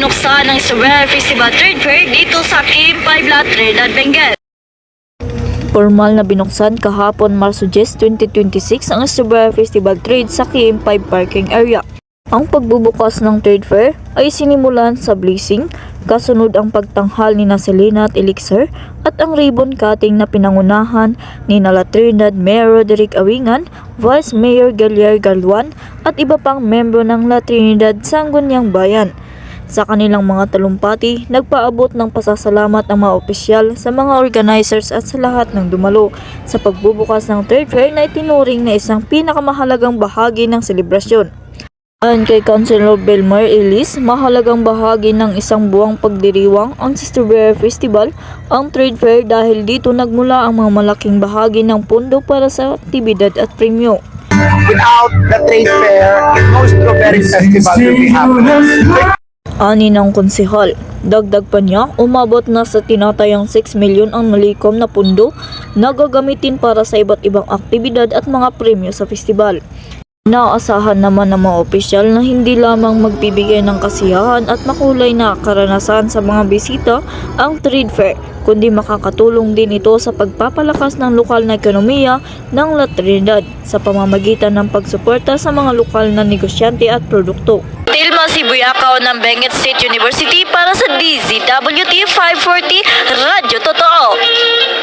binuksan ng Strawberry Festival Trade Fair dito sa Kim 5 La Trinidad, Benguet. Formal na binuksan kahapon Marso 10, 2026 ang Strawberry Festival Trade sa Kim 5 parking area. Ang pagbubukas ng trade fair ay sinimulan sa blessing, kasunod ang pagtanghal ni Selena at Elixir at ang ribbon cutting na pinangunahan ni La Trinidad Mayor Roderick Awingan, Vice Mayor Galier Galwan at iba pang membro ng La Trinidad Sangguniang Bayan. Sa kanilang mga talumpati, nagpaabot ng pasasalamat ang mga opisyal sa mga organizers at sa lahat ng dumalo sa pagbubukas ng trade fair na itinuring na isang pinakamahalagang bahagi ng selebrasyon. Ayon kay Councilor Belmar Ellis, mahalagang bahagi ng isang buwang pagdiriwang ang Strawberry Festival, ang trade fair dahil dito nagmula ang mga malaking bahagi ng pondo para sa aktibidad at premyo. Without the trade fair, no strawberry festival will be happening. Ani ng konsehal. Dagdag pa niya, umabot na sa tinatayang 6 milyon ang nalikom na pundo na gagamitin para sa iba't ibang aktibidad at mga premyo sa festival. Inaasahan naman ng mga opisyal na hindi lamang magbibigay ng kasiyahan at makulay na karanasan sa mga bisita ang trade fair, kundi makakatulong din ito sa pagpapalakas ng lokal na ekonomiya ng La Trinidad sa pamamagitan ng pagsuporta sa mga lokal na negosyante at produkto. Tilma Sibuyakaw ng Benguet State University para sa DZWT 540 Radyo Totoo.